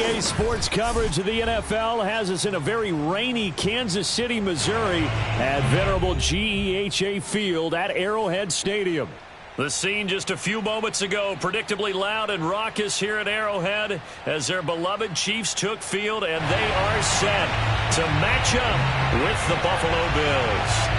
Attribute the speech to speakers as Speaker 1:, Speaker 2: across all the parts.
Speaker 1: EA Sports coverage of the NFL has us in a very rainy Kansas City, Missouri at venerable GEHA Field at Arrowhead Stadium. The scene just a few moments ago, predictably loud and raucous here at Arrowhead as their beloved Chiefs took field, and they are set to match up with the Buffalo Bills.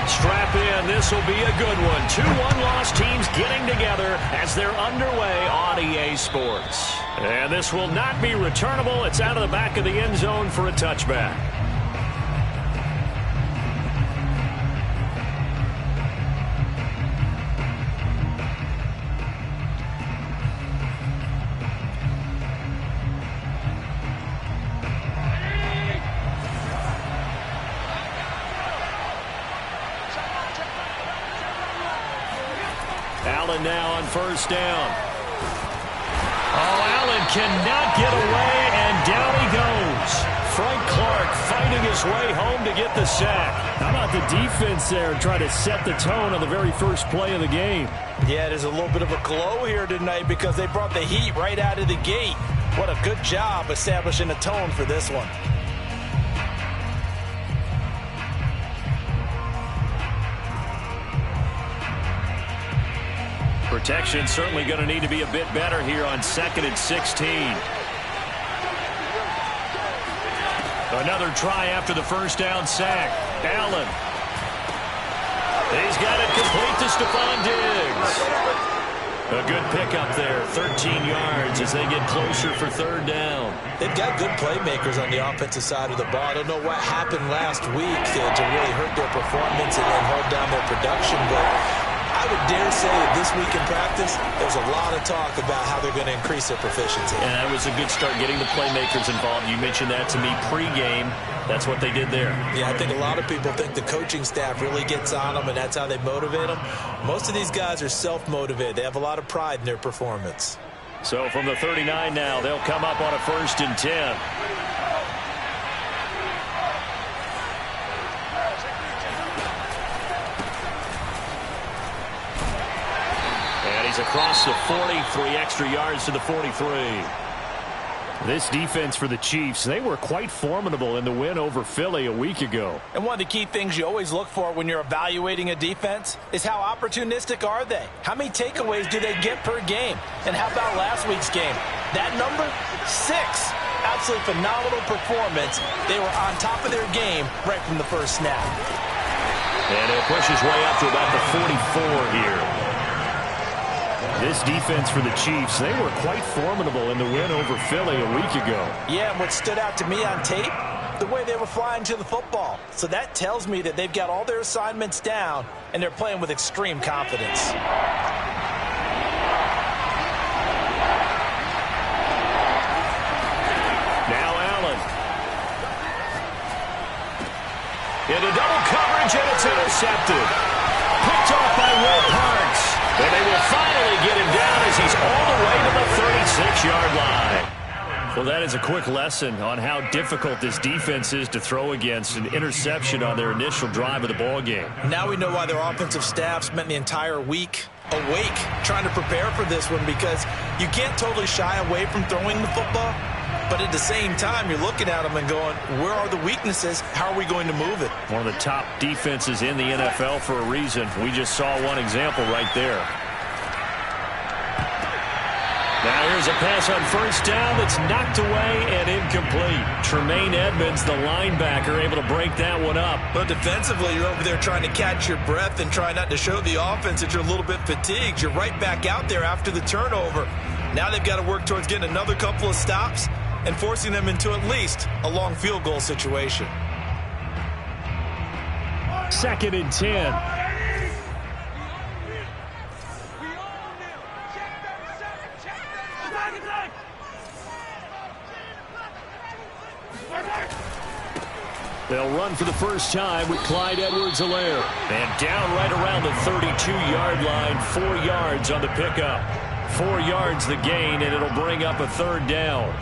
Speaker 1: Strap in. This will be a good one. Two one-loss teams getting together as they're underway on EA Sports. And this will not be returnable. It's out of the back of the end zone for a touchback. Allen now on first down. Oh, Allen cannot get away, and down he goes. Frank Clark fighting his way home to get the sack.
Speaker 2: How about the defense there trying to set the tone on the very first play of the game?
Speaker 3: Yeah, there's a little bit of a glow here tonight because they brought the heat right out of the gate. What a good job establishing a tone for this one.
Speaker 1: Protection certainly going to need to be a bit better here on 2nd and 16. Another try after the first down sack. Allen. He's got it complete to Stephon Diggs. A good pickup there, 13 yards as they get closer for third down.
Speaker 3: They've got good playmakers on the offensive side of the ball. I don't know what happened last week to really hurt their performance and hold down their production, but I would dare say that this week in practice, there's a lot of talk about how they're going to increase their proficiency.
Speaker 1: And that was a good start getting the playmakers involved. You mentioned that to me pregame. That's what they did there.
Speaker 3: Yeah, I think a lot of people think the coaching staff really gets on them, and that's how they motivate them. Most of these guys are self-motivated. They have a lot of pride in their performance.
Speaker 1: So from the 39 now, they'll come up on a 1st and 10. He's across the 40, 3 extra yards to the 43.
Speaker 2: This defense for the Chiefs, they were quite formidable in the win over Philly a week ago.
Speaker 3: And one of the key things you always look for when you're evaluating a defense is how opportunistic are they? How many takeaways do they get per game? And how about last week's game? That number, 6. Absolutely phenomenal performance. They were on top of their game right from the first snap.
Speaker 1: And he'll push his way up to about the 44 here.
Speaker 2: This defense for the Chiefs, they were quite formidable in the win over Philly a week ago.
Speaker 3: Yeah, and what stood out to me on tape, the way they were flying to the football. So that tells me that they've got all their assignments down, and they're playing with extreme confidence.
Speaker 1: Now Allen. Into double coverage, and it's intercepted. Picked off by Will Parks. And they will finally get him down as he's all the way to the 36-yard line. Well, that is a quick lesson on how difficult this defense is to throw against. An interception on their initial drive of the ball game.
Speaker 3: Now we know why their offensive staff spent the entire week awake trying to prepare for this one, because you can't totally shy away from throwing the football. But at the same time, you're looking at them and going, where are the weaknesses? How are we going to move it?
Speaker 1: One of the top defenses in the NFL for a reason. We just saw one example right there. Now here's a pass on first down that's knocked away and incomplete. Tremaine Edmonds, the linebacker, able to break that one up.
Speaker 3: But defensively, you're over there trying to catch your breath and try not to show the offense that you're a little bit fatigued. You're right back out there after the turnover. Now they've got to work towards getting another couple of stops and forcing them into at least a long field goal situation.
Speaker 2: 2nd and 10.
Speaker 1: They'll run for the first time with Clyde Edwards-Helaire. And down right around the 32-yard line, 4 yards on the pickup. 4 yards the gain, and it'll bring up a third down.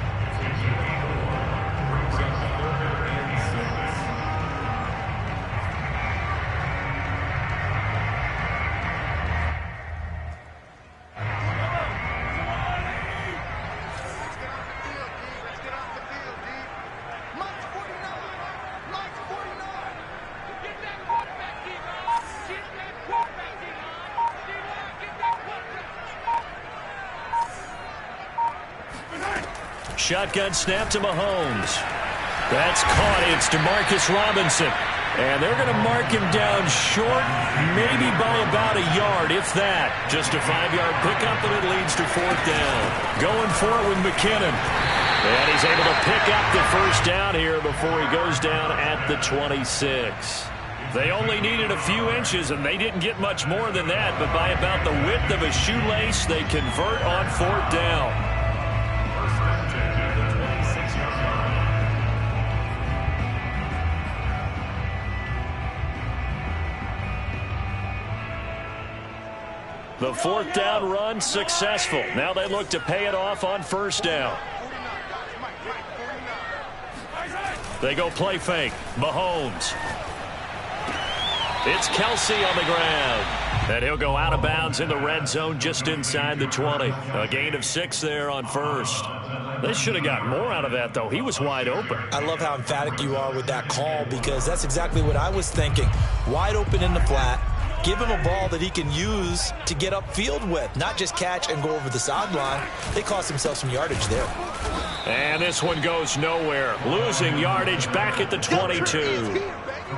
Speaker 1: Shotgun snap to Mahomes. That's caught. It's Demarcus Robinson. And they're going to mark him down short, maybe by about a yard, if that. Just a 5-yard pickup, and it leads to 4th down. Going for it with McKinnon. And he's able to pick up the first down here before he goes down at the 26. They only needed a few inches, and they didn't get much more than that. But by about the width of a shoelace, they convert on 4th down. The 4th down run successful. Now they look to pay it off on 1st down. They go play fake. Mahomes. It's Kelsey on the ground. And he'll go out of bounds in the red zone just inside the 20. A gain of 6 there on 1st. They should have got more out of that, though. He was wide open.
Speaker 3: I love how emphatic you are with that call, because that's exactly what I was thinking. Wide open in the flat. Give him a ball that he can use to get upfield with, not just catch and go over the sideline. They cost themselves some yardage there.
Speaker 1: And this one goes nowhere. Losing yardage back at the 22.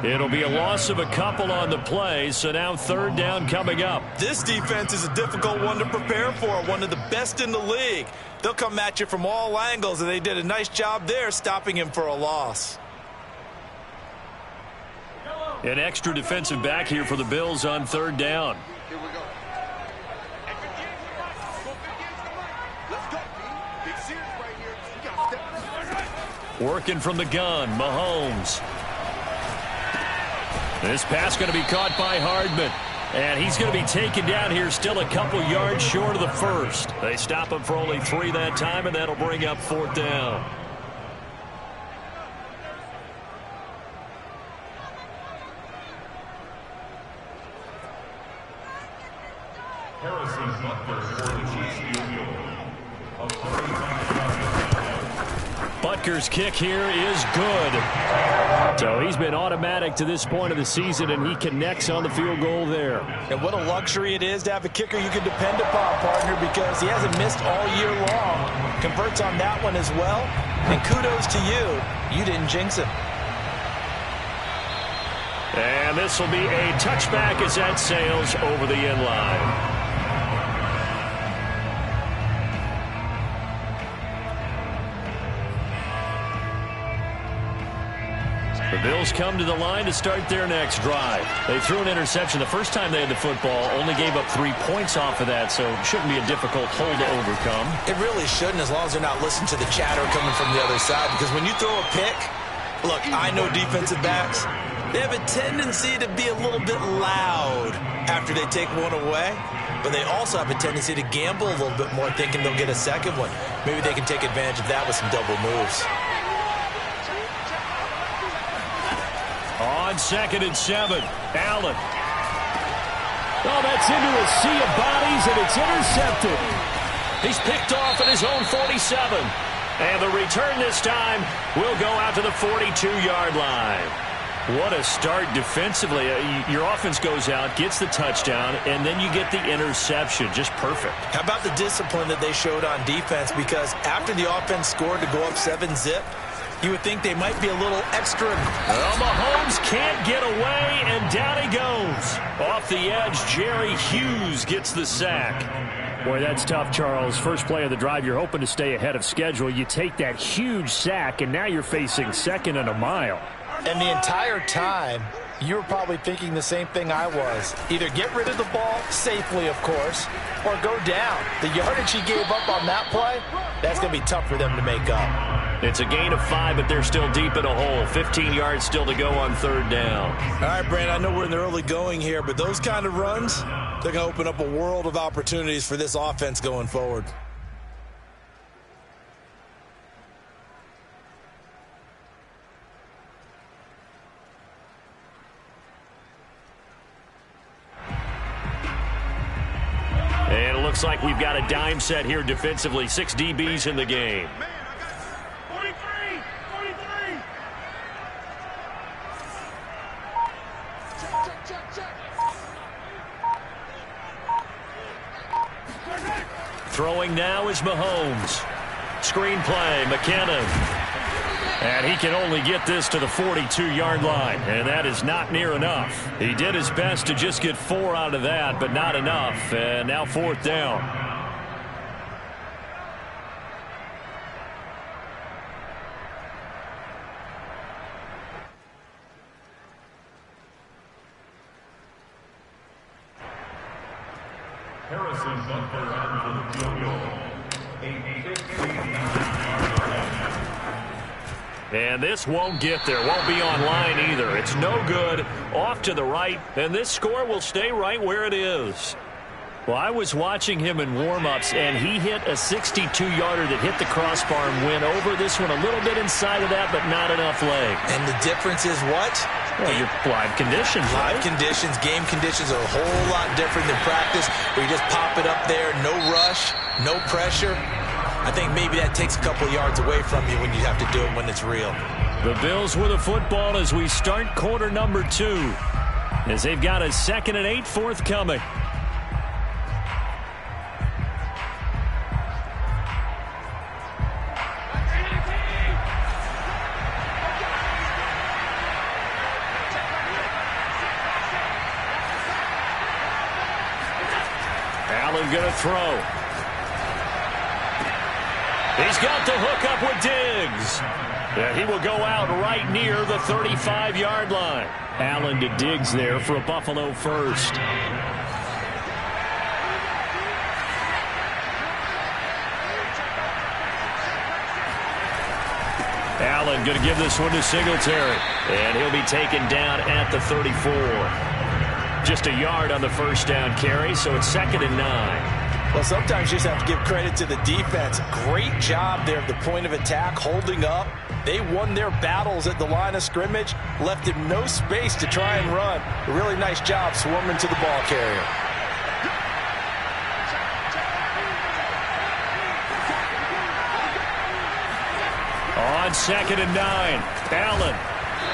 Speaker 1: It'll be a loss of a couple on the play, so now 3rd down coming up.
Speaker 3: This defense is a difficult one to prepare for, one of the best in the league. They'll come at you from all angles, and they did a nice job there stopping him for a loss.
Speaker 1: An extra defensive back here for the Bills on 3rd down.
Speaker 4: Here we go. Let's go, Big series right here. We got step.
Speaker 1: Working from the gun, Mahomes. This pass going to be caught by Hardman. And he's going to be taken down here, still a couple yards short of the first. They stop him for only 3 that time, and that'll bring up 4th down. Butker's kick here is good. So he's been automatic to this point of the season, and he connects on the field goal there.
Speaker 3: And what a luxury it is to have a kicker you can depend upon, partner, because he hasn't missed all year long. Converts on that one as well. And kudos to you. You didn't jinx him.
Speaker 1: And this will be a touchback as that sails over the end line. The Bills come to the line to start their next drive. They threw an interception the first time they had the football, only gave up 3 points off of that, so it shouldn't be a difficult hole to overcome.
Speaker 3: It really shouldn't, as long as they're not listening to the chatter coming from the other side, because when you throw a pick, look, I know defensive backs, they have a tendency to be a little bit loud after they take one away, but they also have a tendency to gamble a little bit more, thinking they'll get a second one. Maybe they can take advantage of that with some double moves.
Speaker 1: On 2nd and 7, Allen. Oh, that's into a sea of bodies, and it's intercepted. He's picked off at his own 47. And the return this time will go out to the 42-yard line. What a start defensively. Your offense goes out, gets the touchdown, and then you get the interception. Just perfect.
Speaker 3: How about the discipline that they showed on defense? Because after the offense scored to go up 7-zip, you would think they might be a little extra.
Speaker 1: Well, Mahomes can't get away, and down he goes. Off the edge, Jerry Hughes gets the sack. Boy, that's tough, Charles. First play of the drive, you're hoping to stay ahead of schedule. You take that huge sack, and now you're facing 2nd and a mile.
Speaker 3: And the entire time, you were probably thinking the same thing I was. Either get rid of the ball, safely, of course, or go down. The yardage he gave up on that play, that's going to be tough for them to make up.
Speaker 2: It's a gain of 5, but they're still deep in a hole. 15 yards still to go on third down.
Speaker 3: All right, Brandon, I know we're in the early going here, but those kind of runs, they're going to open up a world of opportunities for this offense going forward.
Speaker 2: And it looks like we've got a dime set here defensively. 6 DBs in the game. Throwing now is Mahomes. Screen play, McKinnon. And he can only get this to the 42-yard line, and that is not near enough. He did his best to just get 4 out of that, but not enough. And now fourth down.
Speaker 5: Harrison Butker out for the field goal.
Speaker 2: And this won't get there. Won't be online either. It's no good. Off to the right. And this score will stay right where it is. Well, I was watching him in warm-ups, and he hit a 62-yarder that hit the crossbar and went over. This one a little bit inside of that, but not enough leg.
Speaker 3: And the difference is what?
Speaker 2: Well, your live conditions, right?
Speaker 3: Live conditions, game conditions are a whole lot different than practice, where you just pop it up there, no rush, no pressure. I think maybe that takes a couple yards away from you when you have to do it when it's real.
Speaker 2: The Bills with a football as we start quarter number 2, as they've got a 2nd and 8 forthcoming. Allen going to throw. He's got the hook up with Diggs. And he will go out right near the 35-yard line. Allen to Diggs there for a Buffalo first. Allen going to give this one to Singletary. And he'll be taken down at the 34. Just a yard on the first down carry, so it's 2nd and 9.
Speaker 3: Well, sometimes you just have to give credit to the defense. Great job there at the point of attack, holding up. They won their battles at the line of scrimmage, left him no space to try and run. A really nice job swarming to the ball carrier.
Speaker 2: On 2nd and 9, Allen.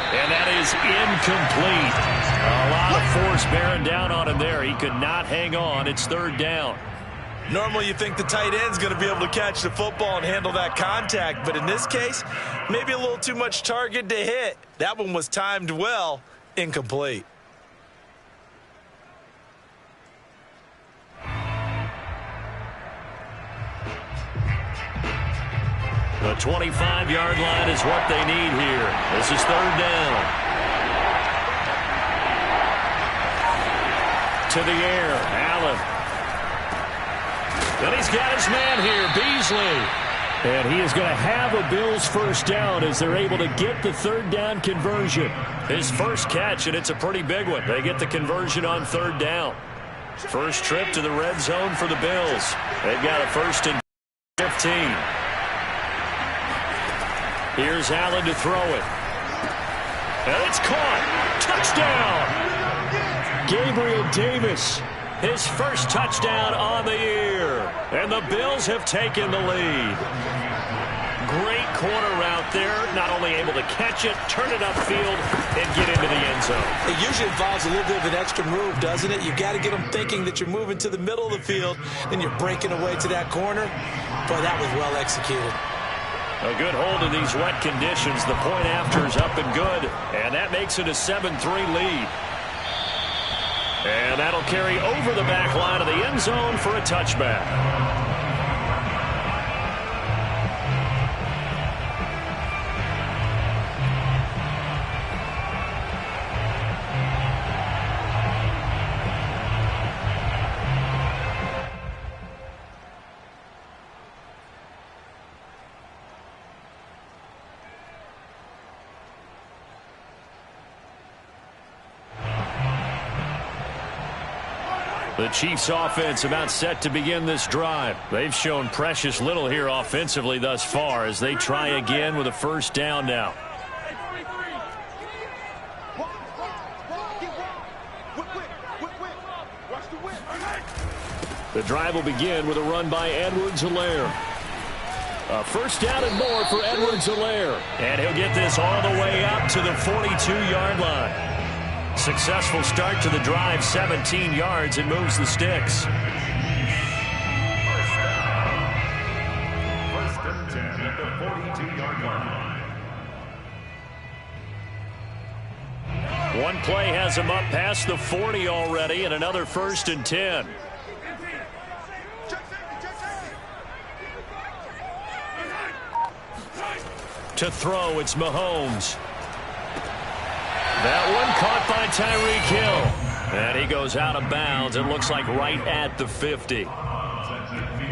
Speaker 2: And that is incomplete. A lot of force bearing down on him there. He could not hang on. It's 3rd down.
Speaker 3: Normally you think the tight end's going to be able to catch the football and handle that contact, but in this case, maybe a little too much target to hit. That one was timed well, incomplete.
Speaker 2: The 25-yard line is what they need here. This is 3rd down. To the air, Allen. And he's got his man here, Beasley. And he is going to have a Bills first down as they're able to get the 3rd down conversion. His first catch, and it's a pretty big one. They get the conversion on 3rd down. First trip to the red zone for the Bills. They've got a 1st and 15. Here's Allen to throw it. And it's caught. Touchdown! Gabriel Davis, his first touchdown on the year. And the Bills have taken the lead. Great corner route there. Not only able to catch it, turn it upfield, and get into the end zone.
Speaker 3: It usually involves a little bit of an extra move, doesn't it? You've got to get them thinking that you're moving to the middle of the field, and you're breaking away to that corner. Boy, that was well executed.
Speaker 2: A good hold in these wet conditions. The point after is up and good, and that makes it a 7-3 lead. And that'll carry over the back line of the end zone for a touchback. The Chiefs offense about set to begin this drive. They've shown precious little here offensively thus far as they try again with a first down now. The drive will begin with a run by Edwards-Helaire. A first down and more for Edwards-Helaire. And he'll get this all the way up to the 42-yard line. Successful start to the drive, 17 yards, and moves the sticks.
Speaker 5: First and 10 at the 42-yard line.
Speaker 2: One play has him up past the 40 already, and another first and 10. To throw, it's Mahomes. That one caught by Tyreek Hill. And he goes out of bounds. It looks like right at the 50.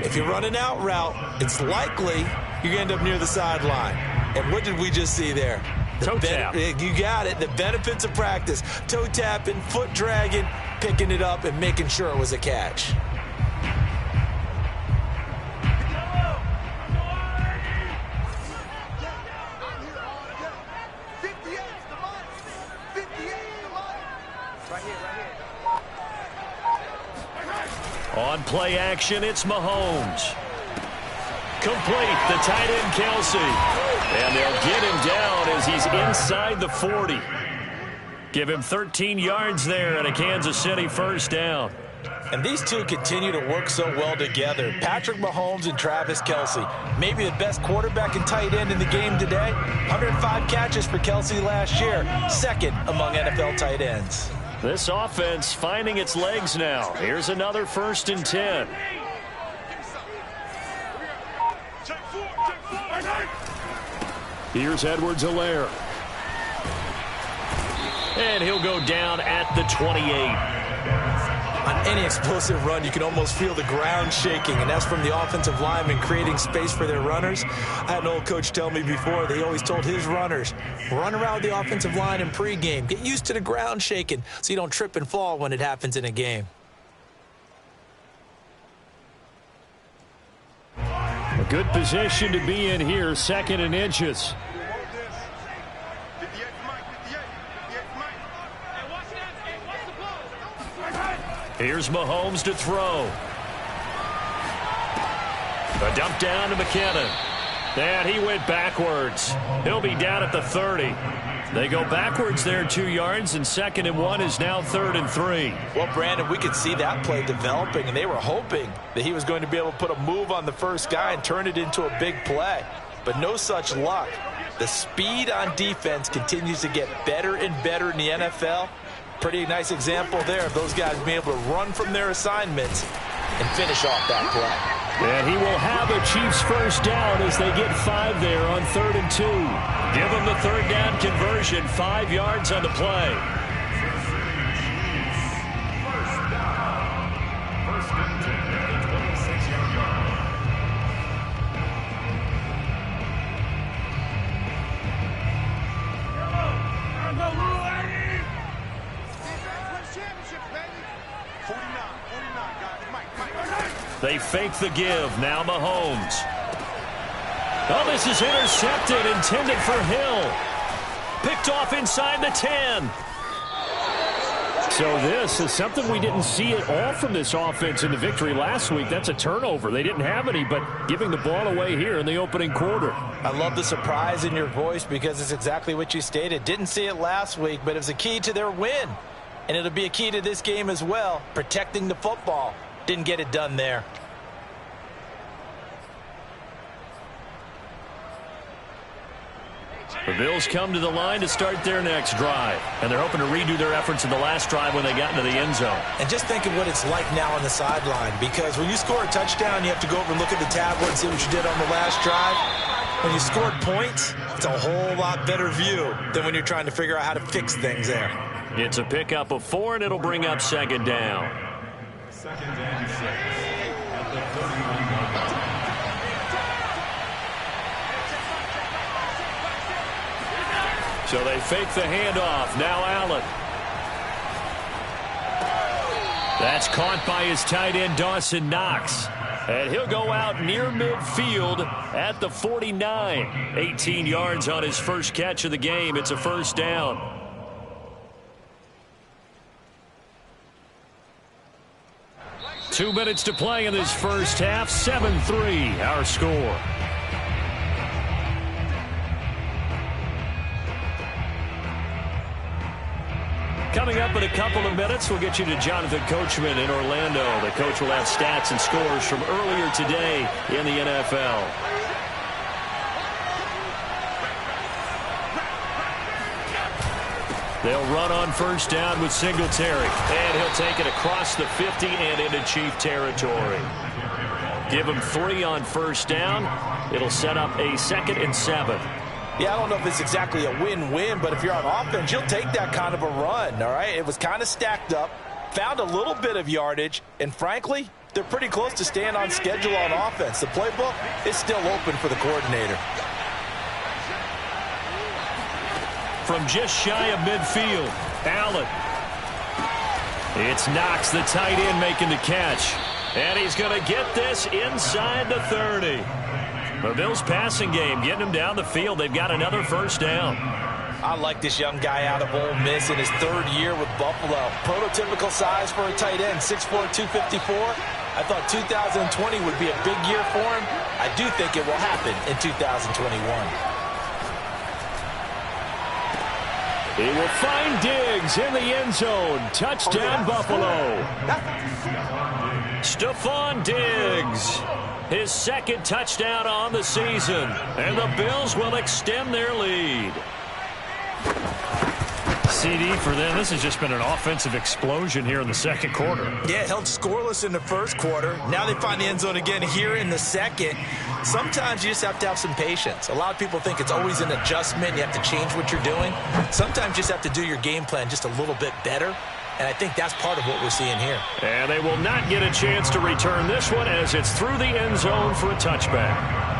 Speaker 3: If you run an out route, it's likely you're going to end up near the sideline. And what did we just see there?
Speaker 2: Toe tap.
Speaker 3: You got it. The benefits of practice. Toe tapping, foot dragging, picking it up, and making sure it was a catch.
Speaker 2: On play action, it's Mahomes. Complete, the tight end Kelce. And they'll get him down as he's inside the 40. Give him 13 yards there and a Kansas City first down.
Speaker 3: And these two continue to work so well together. Patrick Mahomes and Travis Kelce. Maybe the best quarterback and tight end in the game today. 105 catches for Kelce last year. Second among NFL tight ends.
Speaker 2: This offense finding its legs now. Here's another first and 10. Here's Edwards-Helaire. And he'll go down at the 28.
Speaker 3: On any explosive run, you can almost feel the ground shaking, and that's from the offensive linemen creating space for their runners. I had an old coach tell me before, they always told his runners, run around the offensive line in pregame. Get used to the ground shaking so you don't trip and fall when it happens in a game.
Speaker 2: A good position to be in here, second and inches. Here's Mahomes to throw. A dump down to McKinnon. And he went backwards. He'll be down at the 30. They go backwards there 2 yards, and second and 1 is now 3rd and 3.
Speaker 3: Well, Brandon, we could see that play developing, and they were hoping that he was going to be able to put a move on the first guy and turn it into a big play. But no such luck. The speed on defense continues to get better and better in the NFL. Pretty nice example there of those guys being able to run from their assignments and finish off that play.
Speaker 2: And he will have a Chiefs first down as they get 5 there on 3rd and 2. Give them the third down conversion, 5 yards on the play.
Speaker 5: First and 10 at the 26-yard line.
Speaker 2: They fake the give. Now Mahomes. Oh, this is intercepted, intended for Hill. Picked off inside the 10. So this is something we didn't see at all from this offense in the victory last week. That's a turnover. They didn't have any, but giving the ball away here in the opening quarter.
Speaker 3: I love the surprise in your voice because it's exactly what you stated. Didn't see it last week, but it was a key to their win. And it'll be a key to this game as well, protecting the football. Didn't get it done there.
Speaker 2: The Bills come to the line to start their next drive. And they're hoping to redo their efforts in the last drive when they got into the end zone.
Speaker 3: And just think of what it's like now on the sideline. Because when you score a touchdown, you have to go over and look at the tablet and see what you did on the last drive. When you scored points, it's a whole lot better view than when you're trying to figure out how to fix things there.
Speaker 2: It's a pickup of 4, and it'll bring up second down.
Speaker 5: Second and 6 at the 31-yard line.
Speaker 2: So they fake the handoff. Now Allen.
Speaker 1: That's caught by his tight end, Dawson Knox. And he'll go out near midfield at the 49. 18 yards on his first catch of the game. It's a first down. Two minutes to play in this first half. 7-3, our score. Coming up in a couple of minutes, we'll get you to Jonathan Coachman in Orlando. The coach will have stats and scores from earlier today in the NFL. They'll run on first down with Singletary. And he'll take it across the 50 and into Chief territory. Give him 3 on first down. It'll set up a 2nd and 7.
Speaker 3: Yeah, I don't know if it's exactly a win-win, but if you're on offense, you'll take that kind of a run, all right? It was kind of stacked up, found a little bit of yardage, and frankly, they're pretty close to staying on schedule on offense. The playbook is still open for the coordinator.
Speaker 1: From just shy of midfield, Allen. It's Knox, the tight end, making the catch. And he's going to get this inside the 30. The Bills' passing game, getting him down the field. They've got another first down.
Speaker 3: I like this young guy out of Ole Miss in his 3rd year with Buffalo. Prototypical size for a tight end, 6'4", 254. I thought 2020 would be a big year for him. I do think it will happen in 2021.
Speaker 1: He will find Diggs in the end zone. Touchdown, Buffalo. Stephon Diggs. His 2nd touchdown on the season. And the Bills will extend their lead. CD for them. This has just been an offensive explosion here in the 2nd quarter.
Speaker 3: Yeah, held scoreless in the 1st quarter. Now they find the end zone again here in the 2nd. Sometimes you just have to have some patience. A lot of people think it's always an adjustment. You have to change what you're doing. Sometimes you just have to do your game plan just a little bit better. And I think that's part of what we're seeing here.
Speaker 1: And they will not get a chance to return this one as it's through the end zone for a touchback.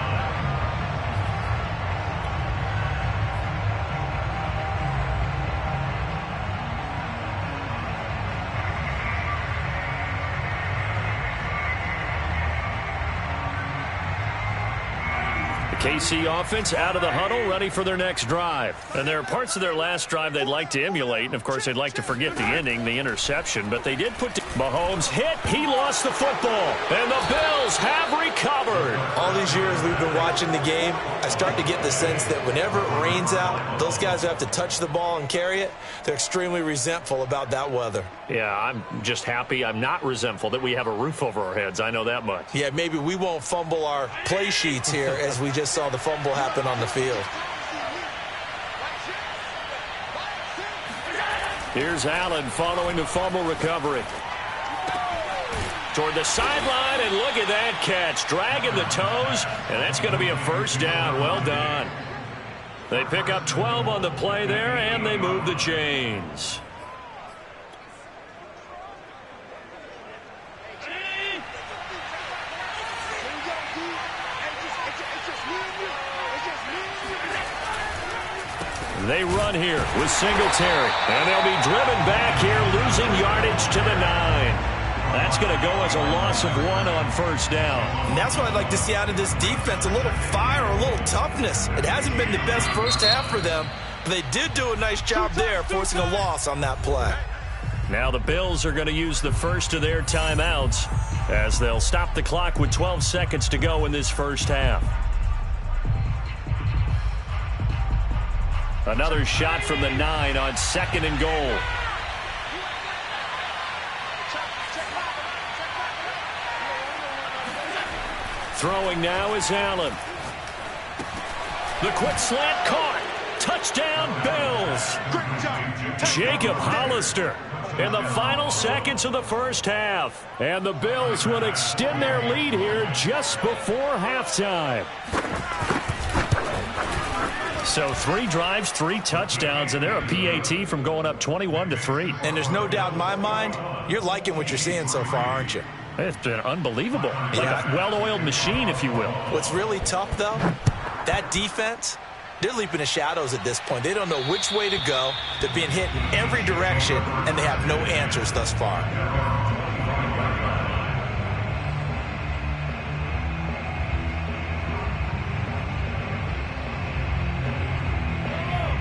Speaker 1: KC offense out of the huddle, ready for their next drive. And there are parts of their last drive they'd like to emulate. And, of course, they'd like to forget the ending, the interception. But they did put Mahomes hit. He lost the football. And the Bills have recovered.
Speaker 3: All these years we've been watching the game, I start to get the sense that whenever it rains out, those guys who have to touch the ball and carry it, they're extremely resentful about that weather.
Speaker 1: Yeah, I'm just happy I'm not resentful that we have a roof over our heads. I know that much.
Speaker 3: Yeah, maybe we won't fumble our play sheets here as we just saw the fumble happen on the field.
Speaker 1: Here's Allen following the fumble recovery. Toward the sideline, and look at that catch. Dragging the toes, and that's going to be a first down. Well done. They pick up 12 on the play there, and they move the chains. They run here with Singletary, and they'll be driven back here, losing yardage to the 9. That's going to go as a loss of 1 on first down.
Speaker 3: And that's what I'd like to see out of this defense, a little fire, a little toughness. It hasn't been the best first half for them, but they did do a nice job there, forcing a loss on that play.
Speaker 1: Now the Bills are going to use the first of their timeouts as they'll stop the clock with 12 seconds to go in this first half. Another shot from the 9 on 2nd and goal. Throwing now is Allen. The quick slant caught. Touchdown, Bills. Jacob Hollister in the final seconds of the first half. And the Bills will extend their lead here just before halftime. So 3 drives, 3 touchdowns, and they're a PAT from going up 21-3.
Speaker 3: And there's no doubt in my mind, you're liking what you're seeing so far, aren't you?
Speaker 1: It's been unbelievable. Like a well-oiled machine, if you will.
Speaker 3: What's really tough, though, that defense, they're leaping the shadows at this point. They don't know which way to go. They're being hit in every direction, and they have no answers thus far.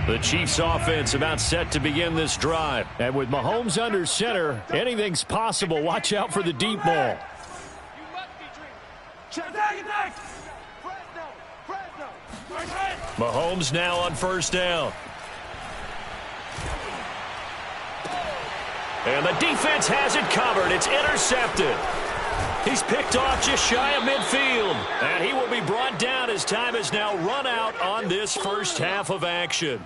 Speaker 1: The Chiefs offense about set to begin this drive.
Speaker 2: And with Mahomes under center, anything's possible. Watch out for the deep ball.
Speaker 1: Mahomes now on first down. And the defense has it covered. It's intercepted. He's picked off just shy of midfield. And he will be brought down as time has now run out on this first half of action.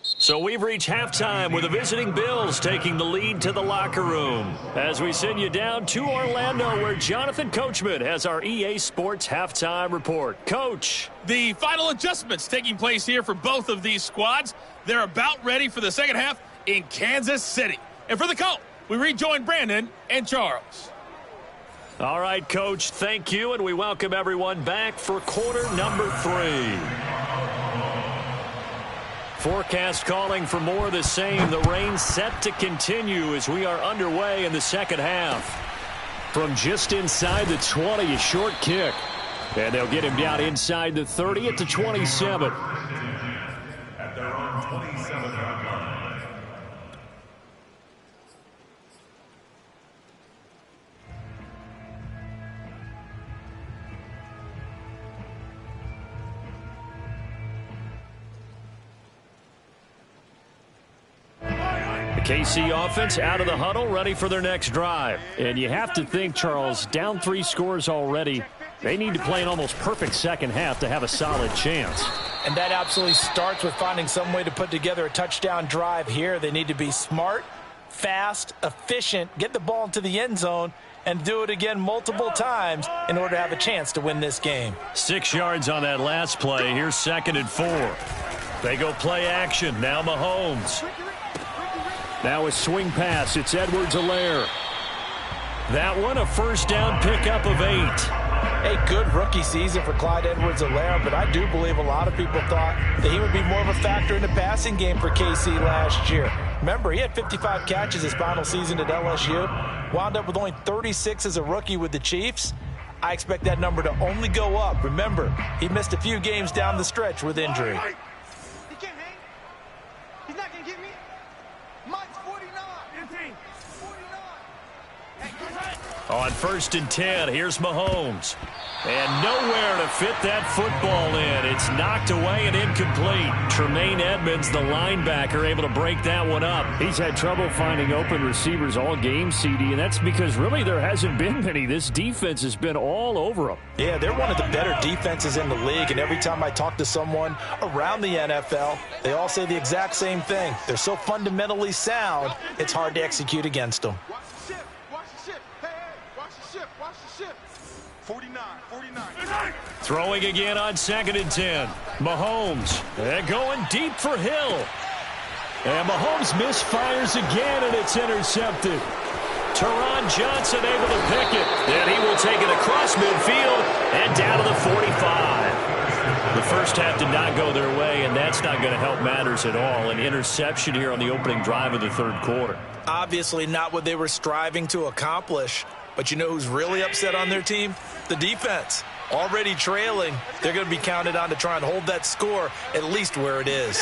Speaker 1: So we've reached halftime with the visiting Bills taking the lead to the locker room. As we send you down to Orlando, where Jonathan Coachman has our EA Sports halftime report. Coach.
Speaker 6: The final adjustments taking place here for both of these squads. They're about ready for the second half in Kansas City. And for the call, we rejoin Brandon and Charles.
Speaker 1: All right, Coach, thank you, and we welcome everyone back for quarter number 3. Forecast calling for more of the same. The rain set to continue as we are underway in the second half. From just inside the 20, a short kick. And they'll get him down inside the 30 at the 27.
Speaker 5: At their own 27-yard line.
Speaker 1: KC offense out of the huddle, ready for their next drive.
Speaker 2: And you have to think, Charles, down 3 scores already. They need to play an almost perfect second half to have a solid chance.
Speaker 3: And that absolutely starts with finding some way to put together a touchdown drive here. They need to be smart, fast, efficient, get the ball into the end zone, and do it again multiple times in order to have a chance to win this game.
Speaker 1: 6 yards on that last play. Here's 2nd and 4. They go play action. Now Mahomes.
Speaker 2: Now a swing pass. It's Edwards-Helaire.
Speaker 1: That one a first down pickup of 8.
Speaker 3: A good rookie season for Clyde Edwards-Helaire, but I do believe a lot of people thought that he would be more of a factor in the passing game for KC last year. Remember, he had 55 catches his final season at LSU, wound up with only 36 as a rookie with the Chiefs. I expect that number to only go up. Remember, he missed a few games down the stretch with injury.
Speaker 4: He can't hang. He's not going to get me. Mike's 49. 49.
Speaker 1: On 1st and 10, here's Mahomes. And nowhere to fit that football in. It's knocked away and incomplete. Tremaine Edmonds, the linebacker, able to break that one up.
Speaker 2: He's had trouble finding open receivers all game, CD, and that's because really there hasn't been many. This defense has been all over them.
Speaker 3: Yeah, they're one of the better defenses in the league, and every time I talk to someone around the NFL, they all say the exact same thing. They're so fundamentally sound, it's hard to execute against them.
Speaker 4: Watch the ship. Watch the ship. Hey, watch the ship. Watch the ship. 49.
Speaker 1: Throwing again on 2nd and 10. Mahomes. They're going deep for Hill.
Speaker 2: And Mahomes misfires again, and it's intercepted.
Speaker 1: Teron Johnson able to pick it. Then he will take it across midfield and down to the 45. The first half did not go their way, and that's not going to help matters at all. An interception here on the opening drive of the 3rd quarter.
Speaker 3: Obviously not what they were striving to accomplish. But you know who's really upset on their team? The defense. Already trailing, they're going to be counted on to try and hold that score at least where it is.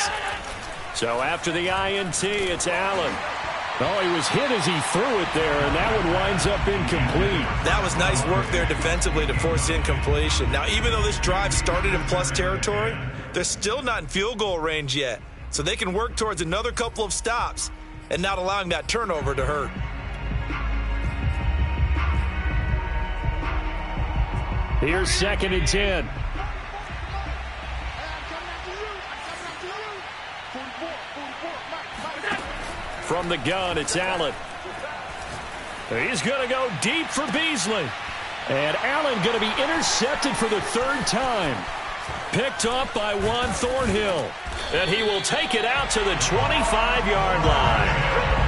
Speaker 1: So after the INT, it's Allen.
Speaker 2: Oh, he was hit as he threw it there, and that one winds up incomplete.
Speaker 3: That was nice work there defensively to force incompletion. Now, even though this drive started in plus territory, they're still not in field goal range yet. So they can work towards another couple of stops and not allowing that turnover to hurt.
Speaker 2: Here's 2nd and 10.
Speaker 1: From the gun, it's Allen. He's going to go deep for Beasley.
Speaker 2: And Allen going to be intercepted for the 3rd time.
Speaker 1: Picked up by Juan Thornhill. And he will take it out to the 25-yard line.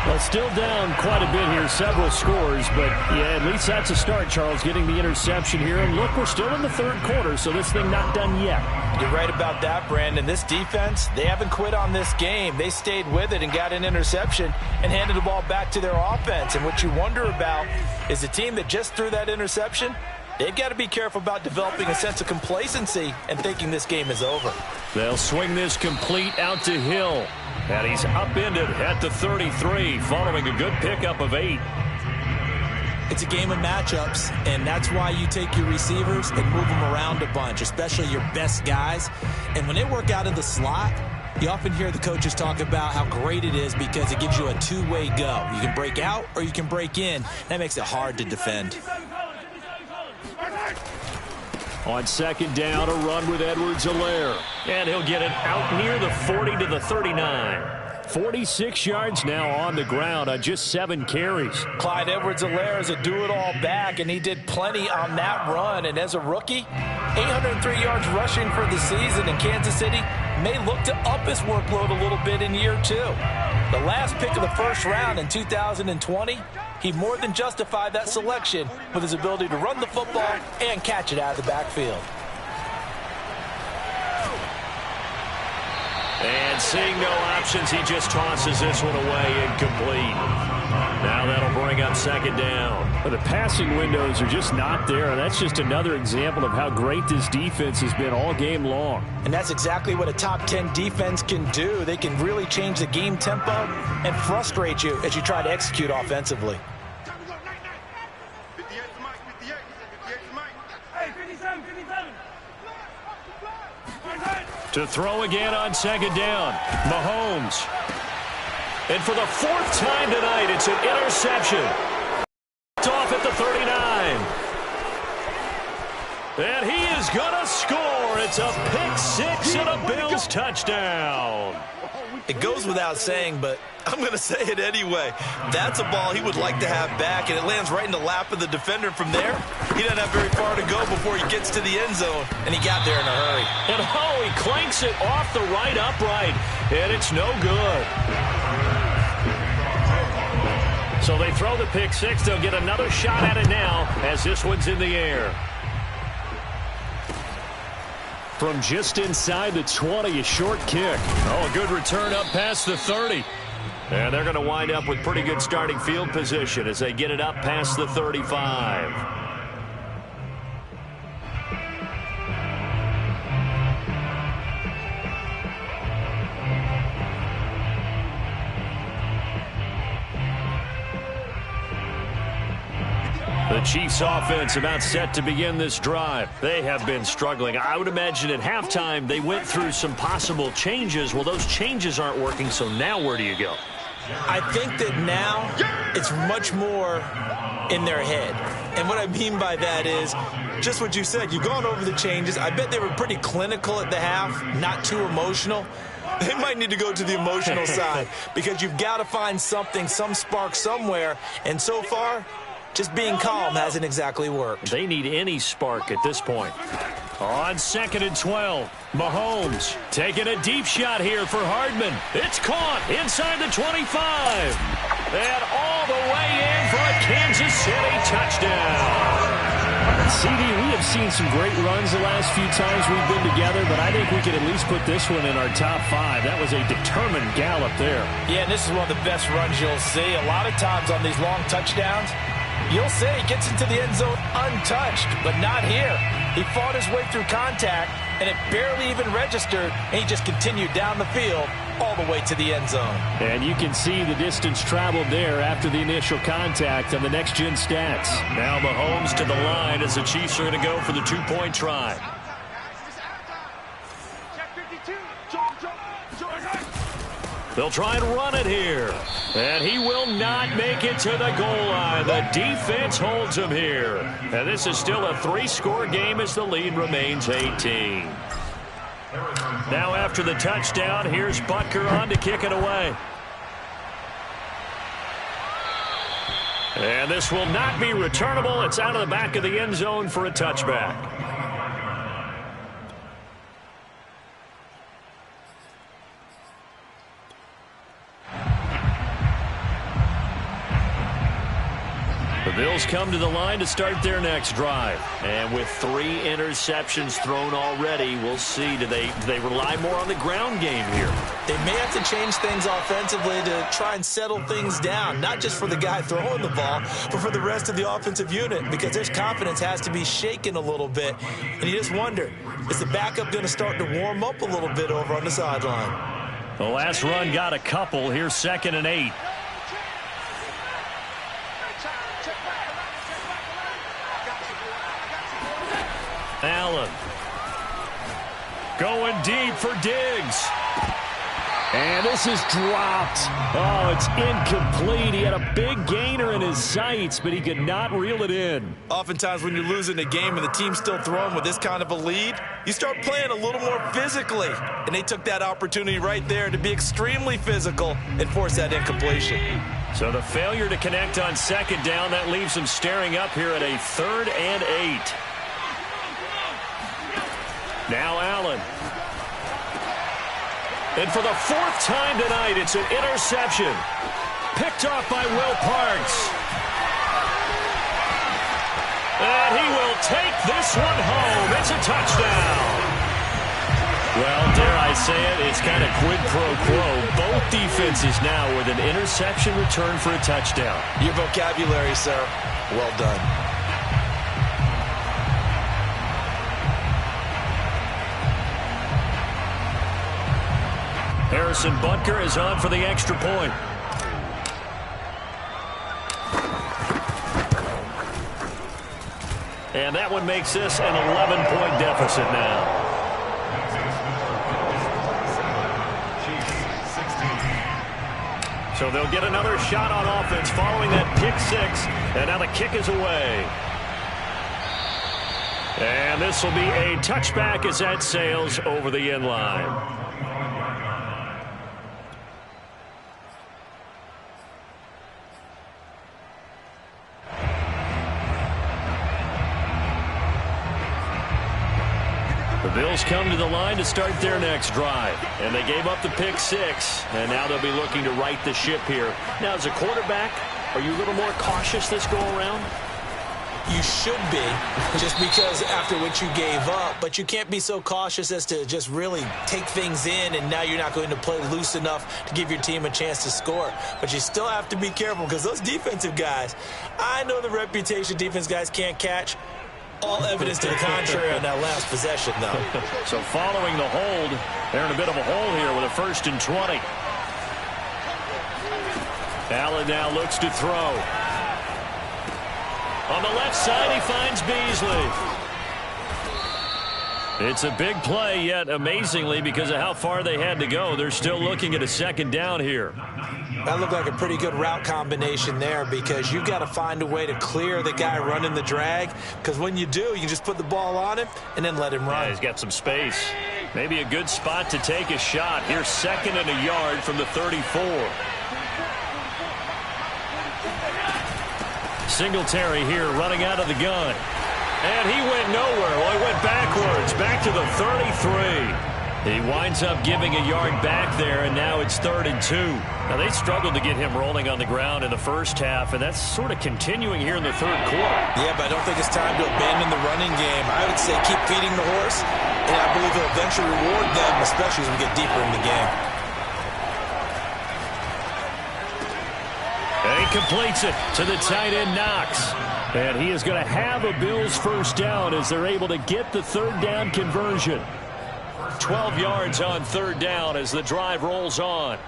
Speaker 2: Well, still down quite a bit here, several scores, but yeah, at least that's a start, Charles, getting the interception here. And look, we're still in the 3rd quarter, so this thing not done yet.
Speaker 3: You're right about that, Brandon. This defense, they haven't quit on this game. They stayed with it and got an interception and handed the ball back to their offense. And what you wonder about is the team that just threw that interception, They've got to be careful about developing a sense of complacency and thinking this game is over.
Speaker 1: They'll swing this complete out to Hill. And he's upended at the 33 following a good pickup of 8.
Speaker 3: It's a game of matchups, and that's why you take your receivers and move them around a bunch, especially your best guys. And when they work out in the slot, you often hear the coaches talk about how great it is because it gives you a two-way go. You can break out or you can break in. That makes it hard to defend.
Speaker 1: On second down, a run with Edwards-Helaire. And he'll get it out near the 40 to the 39. 46 yards now on the ground on just 7 carries.
Speaker 3: Clyde Edwards-Helaire is a do-it-all back, and he did plenty on that run. And as a rookie, 803 yards rushing for the season in Kansas City may look to up his workload a little bit in year 2. The last pick of the first round in 2020, he more than justified that selection with his ability to run the football and catch it out of the backfield.
Speaker 1: And seeing no options, he just tosses this one away incomplete. Now that'll bring up second down. But the passing windows are just not there, and that's just another example of how great this defense has been all game long.
Speaker 3: And that's exactly what a top 10 defense can do. They can really change the game tempo and frustrate you as you try to execute offensively.
Speaker 1: To throw again on second down, Mahomes. And for the 4th time tonight, it's an interception. It's off at the 39. And he is going to score. It's a pick 6 and a Bills touchdown.
Speaker 3: It goes without saying, but I'm going to say it anyway. That's a ball he would like to have back, and it lands right in the lap of the defender. From there, he doesn't have very far to go before he gets to the end zone, and he got there in a hurry.
Speaker 1: And he clanks it off the right upright, and it's no good. So they throw the pick 6. They'll get another shot at it now as this one's in the air. From just inside the 20, a short kick. Oh, a good return up past the 30. And they're going to wind up with pretty good starting field position as they get it up past the 35. The Chiefs offense about set to begin this drive. They have been struggling. I would imagine at halftime they went through some possible changes. Well, those changes aren't working, so now where do you go?
Speaker 3: I think that now it's much more in their head. And what I mean by that is just what you said. You've gone over the changes. I bet they were pretty clinical at the half, not too emotional. They might need to go to the emotional side because you've got to find something, some spark somewhere. And so far, just being calm hasn't exactly worked.
Speaker 1: They need any spark at this point. On second and 12, Mahomes taking a deep shot here for Hardman. It's caught inside the 25. And all the way in for a Kansas City touchdown. CD, we have seen some great runs the last few times we've been together, but I think we could at least put this one in our top 5. That was a determined gallop there.
Speaker 3: Yeah, and this is one of the best runs you'll see. A lot of times on these long touchdowns, you'll say he gets into the end zone untouched, but not here. He fought his way through contact, and it barely even registered, and he just continued down the field all the way to the end zone.
Speaker 1: And you can see the distance traveled there after the initial contact on the next-gen stats. Now Mahomes to the line as the Chiefs are going to go for the 2-point try. They'll try and run it here. And he will not make it to the goal line. The defense holds him here. And this is still a 3-score game as the lead remains 18. Now after the touchdown, here's Butker on to kick it away. And this will not be returnable. It's out of the back of the end zone for a touchback. The
Speaker 2: Bills come to the line to start their next drive. And with 3 interceptions thrown already, we'll see. Do they rely more on the ground game here?
Speaker 3: They may have to change things offensively to try and settle things down, not just for the guy throwing the ball, but for the rest of the offensive unit, because their confidence has to be shaken a little bit. And you just wonder, is the backup going to start to warm up a little bit over on the sideline?
Speaker 1: The last run got a couple. Here's 2nd and 8. Allen going deep for Diggs. And this is dropped. Oh, it's incomplete. He had a big gainer in his sights, but he could not reel it in.
Speaker 3: Oftentimes when you're losing a game and the team's still throwing with this kind of a lead, you start playing a little more physically. And they took that opportunity right there to be extremely physical and force that incompletion.
Speaker 1: So the failure to connect on 2nd down, that leaves them staring up here at a 3rd and 8. Now Allen. And for the 4th time tonight, it's an interception. Picked off by Will Parks. And he will take this one home. It's a touchdown. Well, dare I say it, it's kind of quid pro quo. Both defenses now with an interception return for a touchdown.
Speaker 3: Your vocabulary, sir. Well done.
Speaker 1: Harrison Butker is on for the extra point. And that one makes this an 11-point deficit now. So they'll get another shot on offense following that pick 6. And now the kick is away. And this will be a touchback as that sails over the end line. The Bills come to the line to start their next drive. And they gave up the pick 6. And now they'll be looking to right the ship here. Now, as a quarterback, are you a little more cautious this go-around?
Speaker 3: You should be, just because after what you gave up. But you can't be so cautious as to just really take things in, and now you're not going to play loose enough to give your team a chance to score. But you still have to be careful, because those defensive guys, I know the reputation defense guys can't catch. All evidence to the contrary on that last possession, though.
Speaker 1: So following the hold, they're in a bit of a hole here with a 1st and 20. Allen now looks to throw. On the left side, he finds Beasley. It's a big play, yet amazingly, because of how far they had to go, they're still looking at a 2nd down here.
Speaker 3: That looked like a pretty good route combination there, because you've got to find a way to clear the guy running the drag, because when you do, you can just put the ball on him and then let him run.
Speaker 1: Yeah, he's got some space. Maybe a good spot to take a shot. Here's 2nd and a yard from the 34. Singletary here running out of the gun. And he went nowhere. Well, he went backwards, back to the 33. He winds up giving a yard back there, and now it's 3rd and 2. Now, they struggled to get him rolling on the ground in the first half, and that's sort of continuing here in the 3rd quarter.
Speaker 3: Yeah, but I don't think it's time to abandon the running game. I would say keep feeding the horse, and I believe he'll eventually reward them, especially as we get deeper in the game.
Speaker 1: And he completes it to the tight end, Knox. And he is going to have a Bills 1st down as they're able to get the 3rd down conversion. 12 yards on 3rd down as the drive rolls on.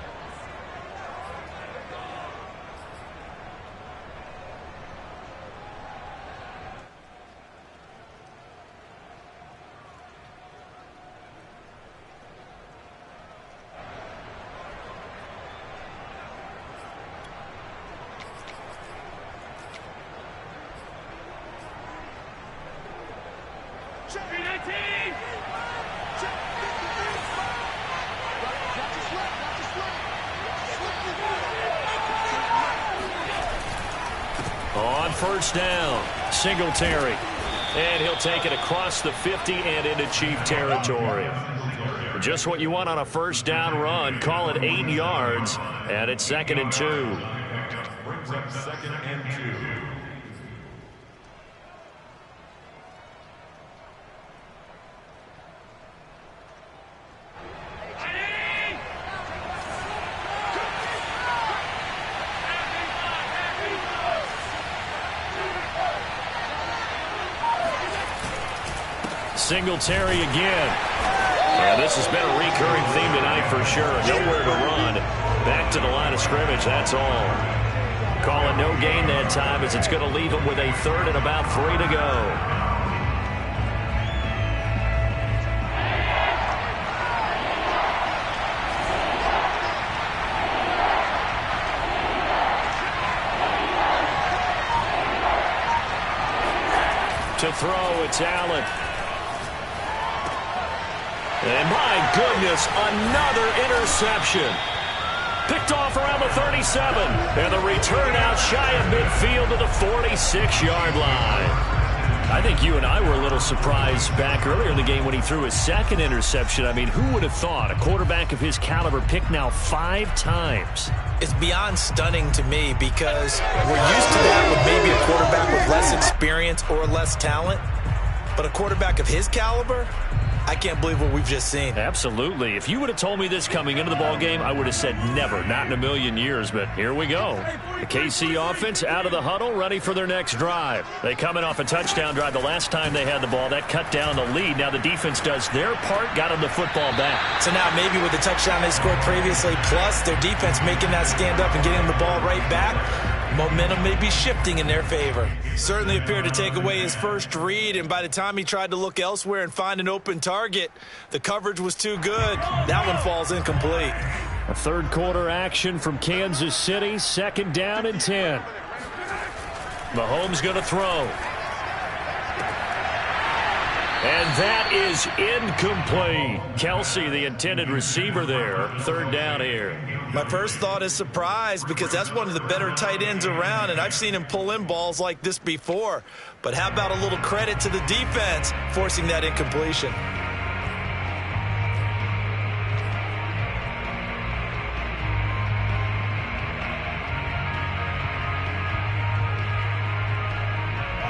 Speaker 1: On 1st down, Singletary. And he'll take it across the 50 and into Chief territory. Just what you want on a 1st down run. Call it 8 yards, and it's 2nd and 2.
Speaker 5: Brings up 2nd and 2.
Speaker 1: Singletary again. And this has been a recurring theme tonight for sure. Nowhere to run. Back to the line of scrimmage, that's all. Call it no gain that time as it's going to leave them with a third and about 3 to go. To throw, it's Allen. And my goodness, another interception. Picked off around the 37. And the return out shy of midfield to the 46-yard line. I think you and I were a little surprised back earlier in the game when he threw his second interception. I mean, who would have thought a quarterback of his caliber picked now 5 times?
Speaker 3: It's beyond stunning to me because we're used to that with maybe a quarterback with less experience or less talent. But a quarterback of his caliber, I can't believe what we've just seen.
Speaker 1: Absolutely. If you would have told me this coming into the ballgame, I would have said never, not in a million years. But here we go. The KC offense out of the huddle, ready for their next drive. They come in off a touchdown drive the last time they had the ball. That cut down the lead. Now the defense does their part, got them the football back.
Speaker 3: So now maybe with the touchdown they scored previously, plus their defense making that stand up and getting them the ball right back, momentum may be shifting in their favor. Certainly appeared to take away his first read, and by the time he tried to look elsewhere and find an open target, the coverage was too good. That one falls incomplete.
Speaker 1: A third quarter action from Kansas City, 2nd down and 10. Mahomes going to throw. And that is incomplete. Kelsey, the intended receiver there. 3rd down here.
Speaker 3: My first thought is surprise because that's one of the better tight ends around, and I've seen him pull in balls like this before. But how about a little credit to the defense forcing that incompletion?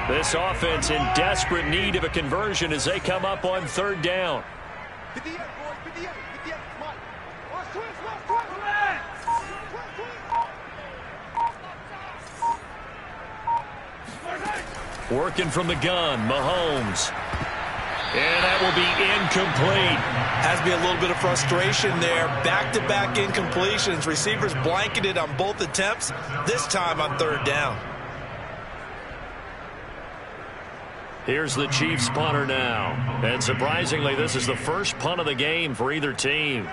Speaker 1: This offense in desperate need of a conversion as they come up on 3rd down. Working from the gun, Mahomes. And that will be incomplete.
Speaker 3: Has to be a little bit of frustration there. Back-to-back incompletions. Receivers blanketed on both attempts, this time on 3rd down.
Speaker 1: Here's the Chiefs punter now. And surprisingly, this is the first punt of the game for either team.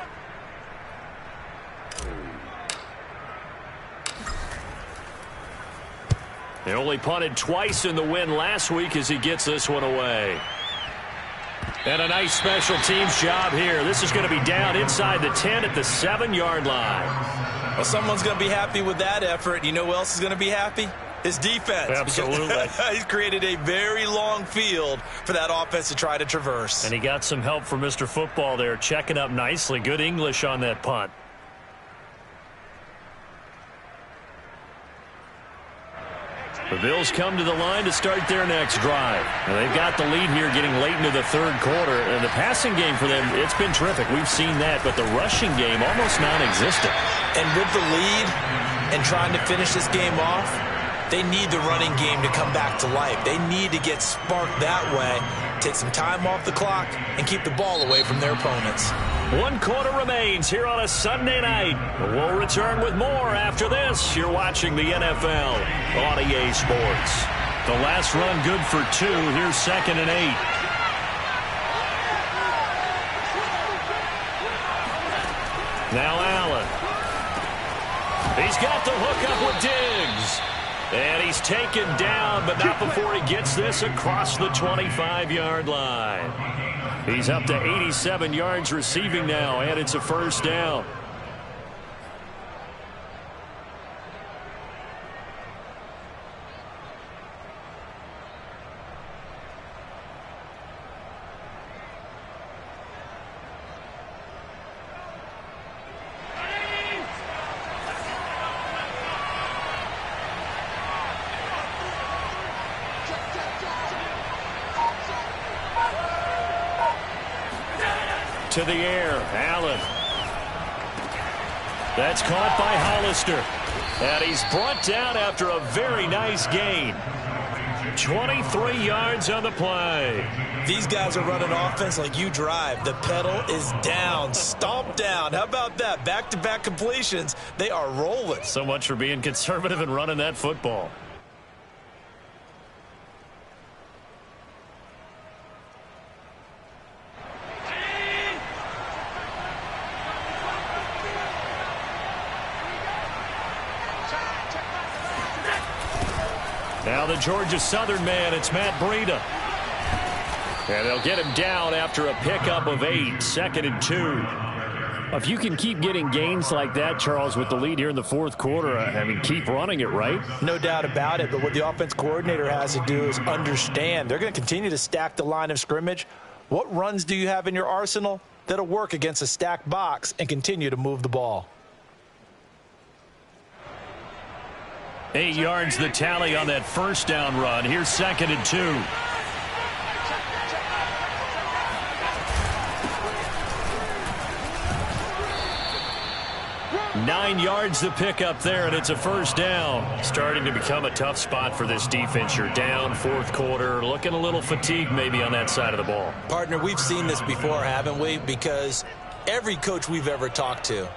Speaker 1: They only punted twice in the win last week as he gets this one away. And a nice special teams job here. This is going to be down inside the 10 at the 7-yard line.
Speaker 3: Well, someone's going to be happy with that effort. You know who else is going to be happy? His defense.
Speaker 1: Absolutely.
Speaker 3: He's created a very long field for that offense to try to traverse.
Speaker 1: And he got some help from Mr. Football there, checking up nicely. Good English on that punt. The Bills come to the line to start their next drive. Now they've got the lead here getting late into the 3rd quarter. And the passing game for them, it's been terrific. We've seen that. But the rushing game, almost non-existent.
Speaker 3: And with the lead and trying to finish this game off, they need the running game to come back to life. They need to get sparked that way, take some time off the clock, and keep the ball away from their opponents.
Speaker 1: 1 quarter remains here on a Sunday night. We'll return with more after this. You're watching the NFL on EA Sports. The last run good for 2. Here's 2nd and 8. Now Allen. He's got the hook up with Diggs. And he's taken down, but not before he gets this across the 25-yard line. He's up to 87 yards receiving now, and it's a 1st down. To the air, Allen. That's caught by Hollister. And he's brought down after a very nice gain.
Speaker 2: 23 yards on the play.
Speaker 3: These guys are running offense like you drive. The pedal is down, stomped down. How about that? Back-to-back completions. They are rolling.
Speaker 2: So much for being conservative and running that football. Now the Georgia Southern man, it's Matt Breida. And they'll get him down after a pickup of 8, 2nd and 2.
Speaker 1: If you can keep getting gains like that, Charles, with the lead here in the fourth quarter, I mean, keep running it, right?
Speaker 3: No doubt about it, but what the offense coordinator has to do is understand they're going to continue to stack the line of scrimmage. What runs do you have in your arsenal that'll work against a stacked box and continue to move the ball?
Speaker 2: 8 yards the tally on that first down run. Here's 2nd and 2. Nine yards the pickup there, and it's a first down. Starting to become a tough spot for this defense. You're down fourth quarter, looking a little fatigued maybe on that side of the ball.
Speaker 3: Partner, we've seen this before, haven't we? Because every coach we've ever talked to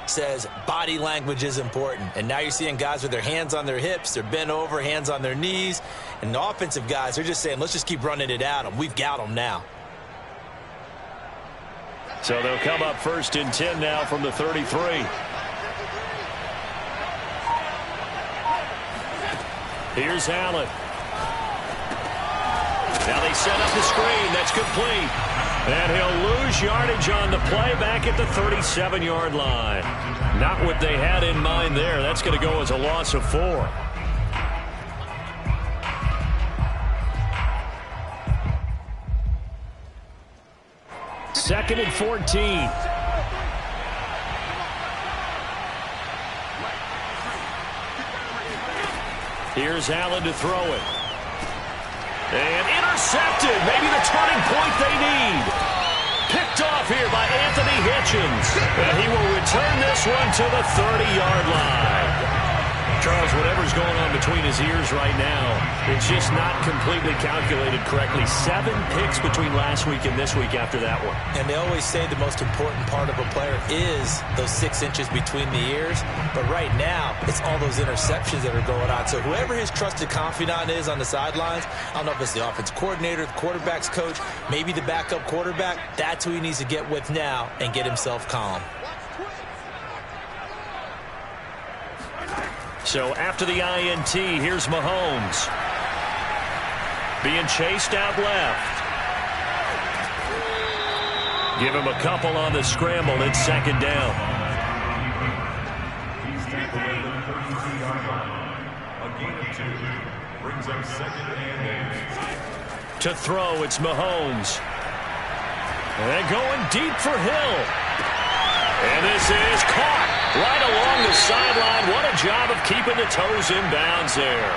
Speaker 3: says body language is important. And now you're seeing guys with their hands on their hips, they're bent over, hands on their knees. And the offensive guys, they're just saying, let's just keep running it at them. We've got them now.
Speaker 2: So they'll come up 1st and 10 now from the 33. Here's Allen. Now they set up the screen. That's complete. And he'll lose yardage on the play back at the 37-yard line. Not what they had in mind there. That's going to go as a loss of 4. Second and 14. Here's Allen to throw it. And intercepted. Maybe the turning point they need. Picked off here by Anthony Hitchens. And he will return this one to the 30-yard line. Charles, whatever's going on between his ears right now, it's just not completely calculated correctly. 7 picks between last week and this week after that one.
Speaker 3: And they always say the most important part of a player is those 6 inches between the ears. But right now, it's all those interceptions that are going on. So whoever his trusted confidant is on the sidelines, I don't know if it's the offense coordinator, the quarterback's coach, maybe the backup quarterback, that's who he needs to get with now and get himself calm.
Speaker 2: So after the INT, here's Mahomes. Being chased out left. Give him a couple on the scramble. It's 2nd down.
Speaker 5: He's tackled at the 32-yard line. A gain of 2 brings up 2nd and 8.
Speaker 2: To throw, it's Mahomes. And going deep for Hill. And this is caught right along the sideline. What a job of keeping the toes in bounds there.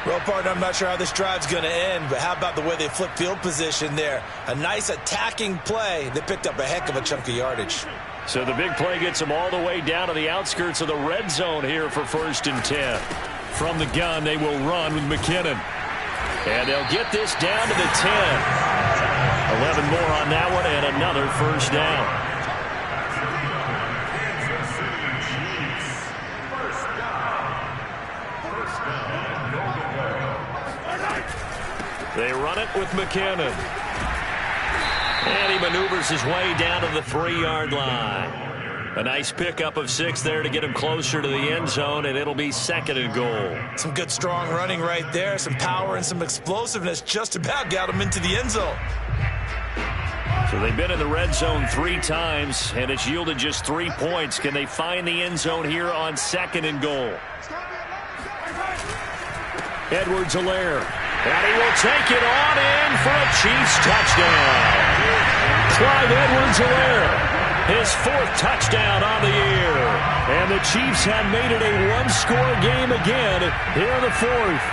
Speaker 3: Well, partner, I'm not sure how this drive's going to end, but how about the way they flip field position there? A nice attacking play. They picked up a heck of a chunk of yardage.
Speaker 2: So the big play gets them all the way down to the outskirts of the red zone here for 1st and 10. From the gun, they will run with McKinnon. And they'll get this down to the 10. 11 more on that one and another first down. They run it with McKinnon. And he maneuvers his way down to the 3-yard line. A nice pickup of 6 there to get him closer to the end zone, and it'll be 2nd and goal.
Speaker 3: Some good strong running right there. Some power and some explosiveness just about got him into the end zone.
Speaker 2: So they've been in the red zone 3 times, and it's yielded just 3 points. Can they find the end zone here on 2nd and goal? Edwards-Helaire. And he will take it on in for a Chiefs touchdown. Clyde Edwards-Helaire, his 4th touchdown on the year. And the Chiefs have made it a 1-score game again here in the 4th.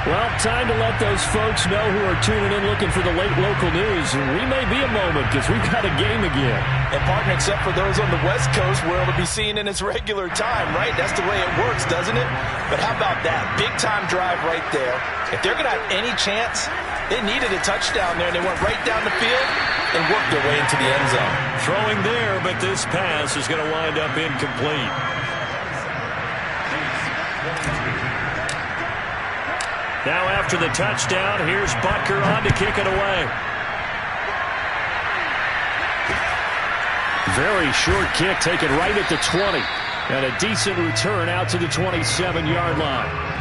Speaker 1: Well, time to let those folks know who are tuning in looking for the late local news. We may be a moment because we've got a game again.
Speaker 3: And, partner, except for those on the West Coast where it'll be seen in its regular time, right? That's the way it works, doesn't it? But how about that? Big-time drive right there. If they're going to have any chance, they needed a touchdown there, and they went right down the field and worked their way into the end zone.
Speaker 2: Throwing there, but this pass is going to wind up incomplete. Now after the touchdown, here's Butker on to kick it away.
Speaker 1: Very short kick taken right at the 20. And a decent return out to the 27-yard line.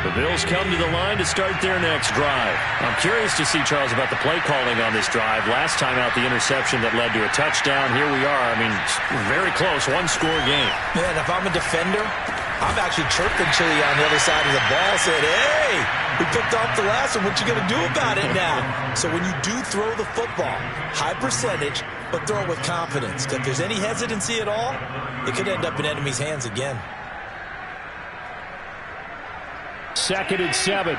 Speaker 2: The Bills come to the line to start their next drive. I'm curious to see, Charles, about the play calling on this drive. Last time out, the interception that led to a touchdown. Here we are. I mean, very close, one-score game.
Speaker 3: Man, if I'm a defender, I'm actually chirping Chili on the other side of the ball, saying, hey, we picked off the last one. What you going to do about it now? So when you do throw the football, high percentage, but throw it with confidence. If there's any hesitancy at all, it could end up in enemy's hands again.
Speaker 1: 2nd and 7.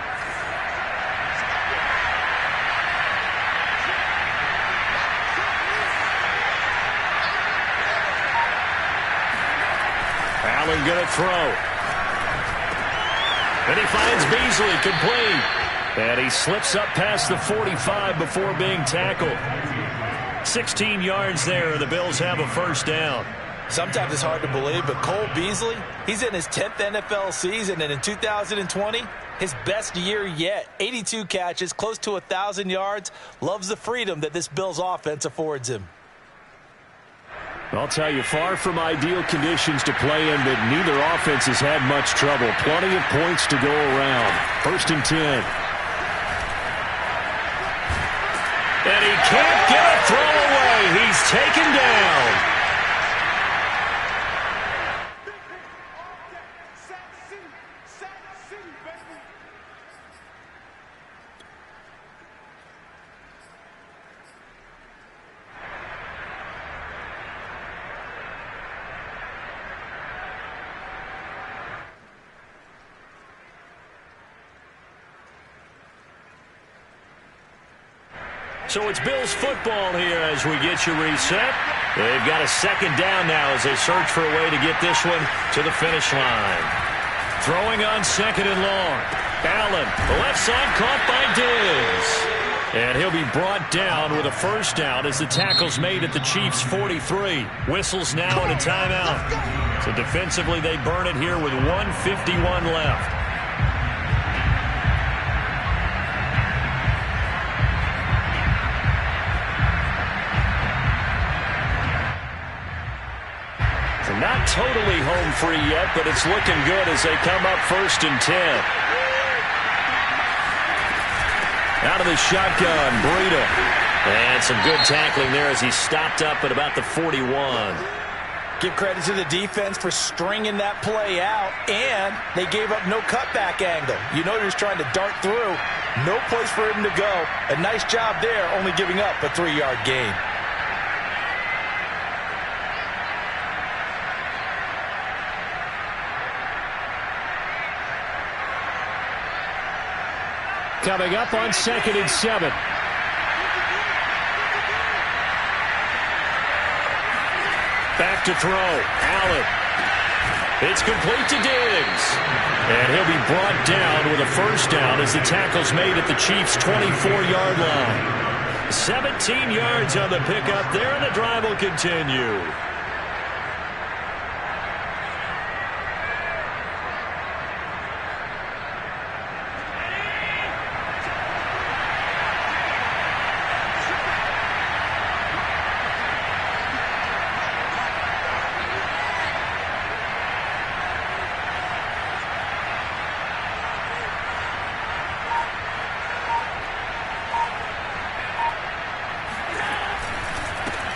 Speaker 2: Allen going to throw. And he finds Beasley complete. And he slips up past the 45 before being tackled. 16 yards there, and the Bills have a first down.
Speaker 3: Sometimes it's hard to believe, but Cole Beasley, he's in his 10th NFL season, and in 2020, his best year yet. 82 catches, close to 1,000 yards. Loves the freedom that this Bills offense affords him.
Speaker 1: I'll tell you, far from ideal conditions to play in, but neither offense has had much trouble. Plenty of points to go around. 1st and 10.
Speaker 2: And he can't get a throw away. He's taken down. So it's Bills football here as we get you reset. They've got a 2nd down now as they search for a way to get this one to the finish line. Throwing on 2nd and long. Allen, the left side caught by Diggs. And he'll be brought down with a first down as the tackle's made at the Chiefs' 43. Whistles now and a timeout. So defensively they burn it here with 1:51 left. Not totally home free yet, but it's looking good as they come up 1st and 10. Out of the shotgun, Breida. And some good tackling there as he stopped up at about the 41.
Speaker 3: Give credit to the defense for stringing that play out, and they gave up no cutback angle. You know he was trying to dart through. No place for him to go. A nice job there, only giving up a 3-yard gain.
Speaker 1: Coming up on 2nd and 7.
Speaker 2: Back to throw. Allen. It's complete to Diggs. And he'll be brought down with a first down as the tackle's made at the Chiefs' 24-yard line. 17 yards on the pickup there, and the drive will continue.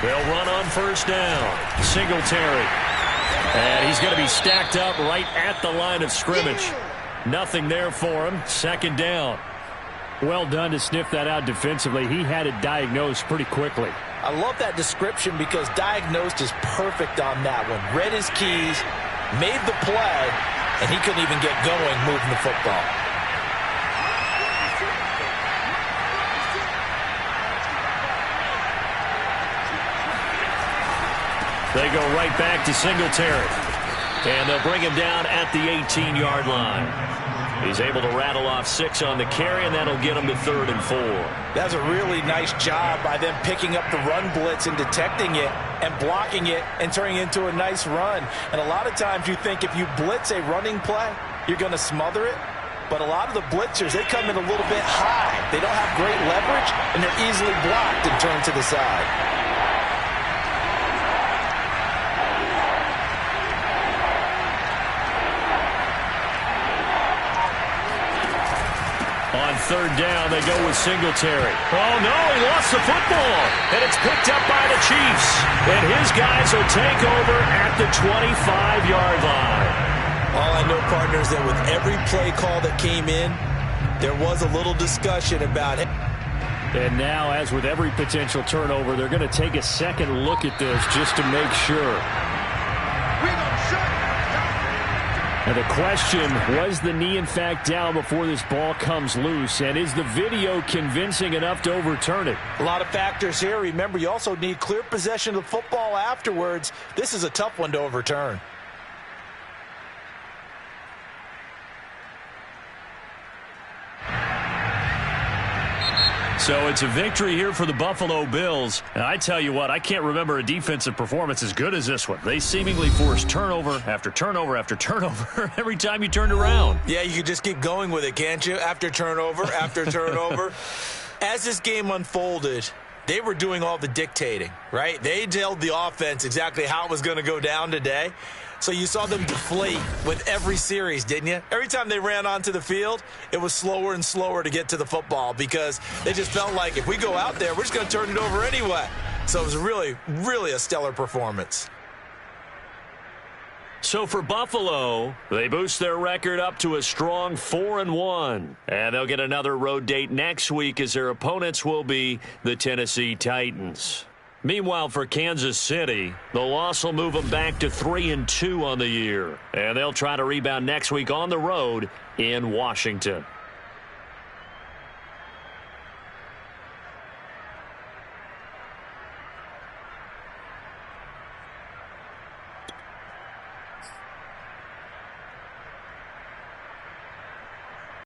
Speaker 2: They'll run on first down. Singletary. And he's going to be stacked up right at the line of scrimmage. Nothing there for him. 2nd down.
Speaker 1: Well done to sniff that out defensively. He had it diagnosed pretty quickly.
Speaker 3: I love that description because diagnosed is perfect on that one. Read his keys, made the play, and he couldn't even get going moving the football.
Speaker 2: They go right back to Singletary. And they'll bring him down at the 18-yard line. He's able to rattle off 6 on the carry, and that'll get him to 3rd and 4.
Speaker 3: That's a really nice job by them picking up the run blitz and detecting it and blocking it and turning it into a nice run. And a lot of times you think if you blitz a running play, you're going to smother it. But a lot of the blitzers, they come in a little bit high. They don't have great leverage, and they're easily blocked and turned to the side.
Speaker 2: On 3rd down, they go with Singletary. Oh, no, he lost the football. And it's picked up by the Chiefs. And his guys will take over at the 25-yard line.
Speaker 3: All I know, partners, that with every play call that came in, there was a little discussion about it.
Speaker 2: And now, as with every potential turnover, they're going to take a second look at this just to make sure. And the question, was the knee in fact down before this ball comes loose? And is the video convincing enough to overturn it?
Speaker 3: A lot of factors here. Remember, you also need clear possession of the football afterwards. This is a tough one to overturn.
Speaker 2: So it's a victory here for the Buffalo Bills. And I tell you what, I can't remember a defensive performance as good as this one. They seemingly forced turnover after turnover after turnover every time you turned around.
Speaker 3: Yeah, you could just keep going with it, can't you? After turnover, after turnover. As this game unfolded, they were doing all the dictating, right? They told the offense exactly how it was going to go down today. So you saw them deflate with every series, didn't you? Every time they ran onto the field, it was slower and slower to get to the football because they just felt like if we go out there, we're just going to turn it over anyway. So it was really, really a stellar performance.
Speaker 2: So for Buffalo, they boost their record up to a strong 4-1. And they'll get another road date next week as their opponents will be the Tennessee Titans. Meanwhile, for Kansas City, the loss will move them back to 3-2 on the year. And they'll try to rebound next week on the road in Washington.